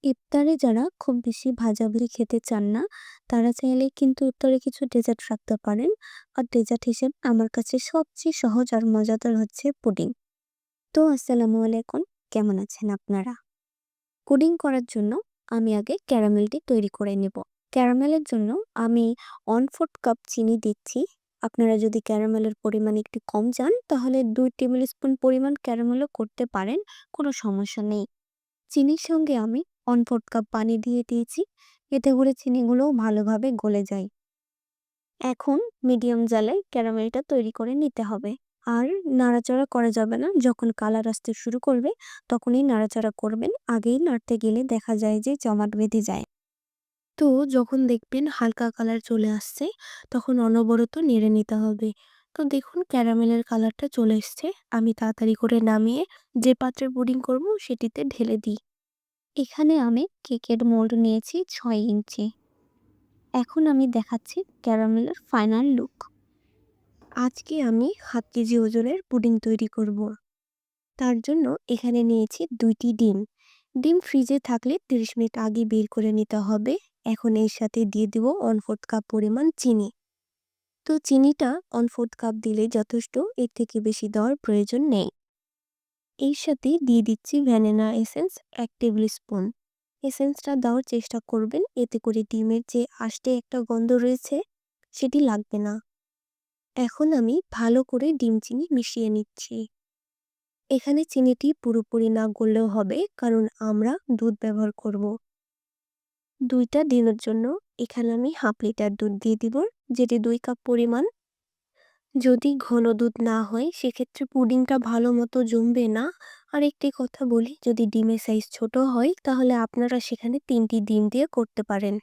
ইফতারে যারা খুব বেশি ভাজাভুজি খেতে চান না, তারা চাইলে কিন্তু ইফতারে কিছু ডেজার্ট রাখতে পারেন। আর ডেজার্ট হিসেবে আমার কাছে সবচেয়ে সহজ আর মজাদার হচ্ছে পুডিং। তো আসসালামু আলাইকুম, কেমন আছেন আপনারা? পুডিং করার জন্য আমি আগে ক্যারামেলটি তৈরি করে নেব। ক্যারামেলের জন্য আমি 1/4 কাপ চিনি দিচ্ছি। আপনারা যদি ক্যারামেলের পরিমাণ একটু কম চান তাহলে 2 টেবিল স্পুন পরিমাণ ক্যারামেলও করতে পারেন, কোনো সমস্যা নেই। চিনির সঙ্গে আমি 1/4 কাপ পানি দিয়ে দিয়েছি। এতে করে চিনিগুলোও ভালোভাবে গলে যায়। এখন মিডিয়াম জালে ক্যারামেলটা তৈরি করে নিতে হবে। আর নাড়াচাড়া করা যাবে না। যখন কালার আসতে শুরু করবে তখনই নাড়াচাড়া করবেন। আগেই নাড়তে গেলে দেখা যায় যে জমাট বেঁধে যায়। তো যখন দেখবেন হালকা কালার চলে আসছে তখন অনবরত নেড়ে নিতে হবে। তো দেখুন ক্যারামেলের কালারটা চলে এসছে। আমি তাড়াতাড়ি করে নামিয়ে যে পাত্রে পুডিং করব সেটিতে ঢেলে দিই। এখানে আমি কেকের মোল্ড নিয়েছি 6 ইঞ্চি। এখন আমি দেখাচ্ছি ক্যারামেলের ফাইনাল লুক। আজকে আমি 1/2 কেজি ওজনের পুডিং তৈরি করব। তার জন্য এখানে নিয়েছি 2টি ডিম। ডিম ফ্রিজে থাকলে 30 মিনিট আগে বের করে নিতে হবে। এখন এর সাথে দিয়ে দিব 1/4 কাপ পরিমাণ চিনি। তো চিনিটা 1/4 কাপ দিলে যথেষ্ট, এর থেকে বেশি দেওয়ার প্রয়োজন নেই। এর সাথে দিয়ে দিচ্ছি ভ্যানিলা এসেন্স 1 টেবিল স্পুন। এসেন্সটা দেওয়ার চেষ্টা করবেন, এতে করে ডিমের যে আষ্টে একটা গন্ধ রয়েছে সেটি লাগবে না। এখন আমি ভালো করে ডিম চিনি মিশিয়ে নিচ্ছি। এখানে চিনিটি পুরোপুরি না গললেও হবে, কারণ আমরা দুধ ব্যবহার করব। 2টা ডিমের জন্য এখানে আমি 1/2 লিটার দুধ দিয়ে দিব, যেটি 2 কাপ পরিমাণ। যদি ঘন দুধ না হয় সেক্ষেত্রে পুডিংটা ভালো মতো জমবে না। আর একটি কথা বলি, যদি ডিমের সাইজ ছোট হয় তাহলে আপনারা সেখানে 3টি ডিম দিয়ে করতে পারেন।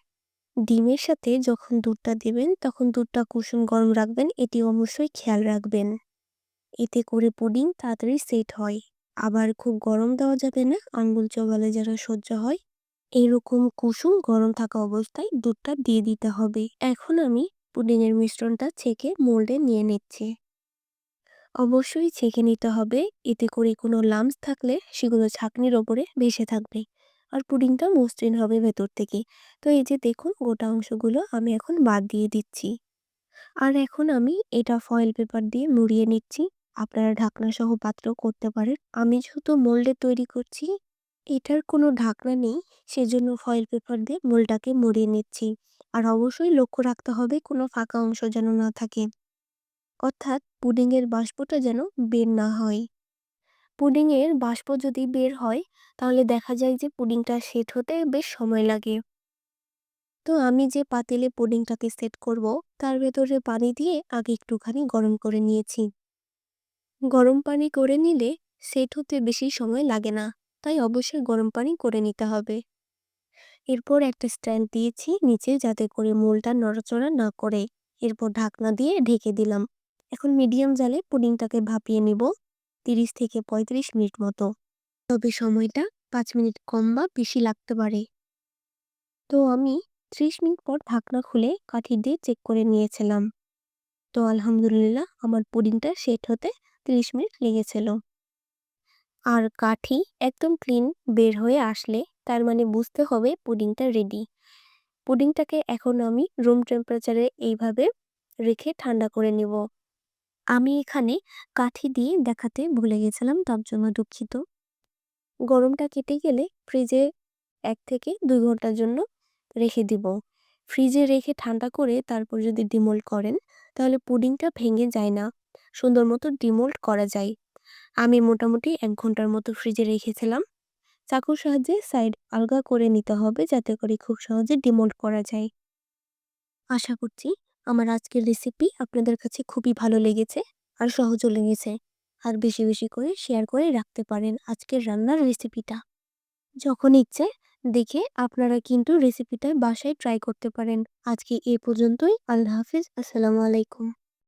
ডিমের সাথে যখন দুধটা দেবেন তখন দুধটা কুসুম গরম রাখবেন, এটি অবশ্যই খেয়াল রাখবেন। এতে করে পুডিং তাড়াতাড়ি সেট হয়। আবার খুব গরম দেওয়া যাবে না, আঙ্গুল চোবালে যেন সহ্য হয়। এরকম কুসুম গরম থাকা অবস্থায় দুধটা দিয়ে দিতে হবে। এখন আমি পুডিংয়ের মিশ্রণটা ছেঁকে মোল্ডে নিয়ে নিচ্ছি। অবশ্যই ছেঁকে নিতে হবে, এতে করে কোনো লাম্পস থাকলে সেগুলো ছাঁকনির ওপরে ভেসে থাকবে। আর পুডিংটা মসৃণ হবে ভেতর থেকে। তো এই যে দেখুন গোটা অংশগুলো আমি এখন বাদ দিয়ে দিচ্ছি। আর এখন আমি এটা ফয়েল পেপার দিয়ে মুড়িয়ে নিচ্ছি। আপনারা ঢাকনা সহ পাত্রেও করতে পারেন। আমি যেহেতু মোল্ডে তৈরি করছি, এটার কোনো ঢাকনা নেই, সেজন্য ফয়েল পেপার দিয়ে মোল্ডটাকে মুড়িয়ে নিচ্ছি। আর অবশ্যই লক্ষ্য রাখতে হবে কোনো ফাঁকা অংশ যেন না থাকে। অর্থাৎ পুডিংয়ের বাষ্পটা যেন বের না হয়। পুডিংয়ের বাষ্প যদি বের হয় তাহলে দেখা যায় যে পুডিংটা সেট হতে বেশ সময় লাগে। তো আমি যে পাতিলে পুডিংটাকে সেট করব তার ভেতরে পানি দিয়ে আগে একটুখানি গরম করে নিয়েছি। গরম পানি করে নিলে সেট হতে বেশি সময় লাগে না, তাই অবশ্যই গরম পানি করে নিতে হবে। এরপর একটা স্ট্যান্ড দিয়েছি নিচে, যাতে করে মোলটা নড়াচড়া না করে। এরপর ঢাকনা দিয়ে ঢেকে দিলাম। এখন মিডিয়াম জালে পুডিংটাকে ভাপিয়ে নিব 30 থেকে 35 মিনিট মতো। তবে সময়টা 5 মিনিট কম বা বেশি লাগতে পারে। তো আমি 30 মিনিট পর ঢাকনা খুলে কাঠি দিয়ে চেক করে নিয়েছিলাম। তো আলহামদুলিল্লাহ আমার পুডিংটা সেট হতে 30 মিনিট লেগেছিল। আর কাঠি একদম ক্লিন বের হয়ে আসলে তার মানে বুঝতে হবে পুডিংটা রেডি। পুডিংটাকে এখন আমি রুম টেম্পারেচারে এইভাবে রেখে ঠান্ডা করে নিব। আমি এখানে কাঠি দিয়ে দেখাতে ভুলে গেছিলাম, তার জন্য দুঃখিত। গরমটা কেটে গেলে ফ্রিজে 1 থেকে 2 ঘন্টার জন্য রেখে দিব। ফ্রিজে রেখে ঠান্ডা করে তারপর যদি ডিমোল্ড করেন তাহলে পুডিংটা ভেঙে যায় না, সুন্দর মতো ডিমোল্ড করা যায়। আমি মোটামুটি 1 ঘন্টার মতো ফ্রিজে রেখেছিলাম। চাকুর সাহায্যে সাইড আলগা করে নিতে হবে, যাতে করে খুব সহজে ডিমোল্ড করা যায়। আশা করছি আমার আজকের রেসিপি আপনাদের কাছে খুবই ভালো লেগেছে আর সহজও লেগেছে। আর বেশি বেশি করে শেয়ার করে রাখতে পারেন আজকের রান্নার রেসিপিটা। যখন ইচ্ছে দেখে আপনারা কিন্তু রেসিপিটা বাসায় ট্রাই করতে পারেন। আজকে এ পর্যন্তই। আল্লাহ হাফিজ। আসসালামু আলাইকুম।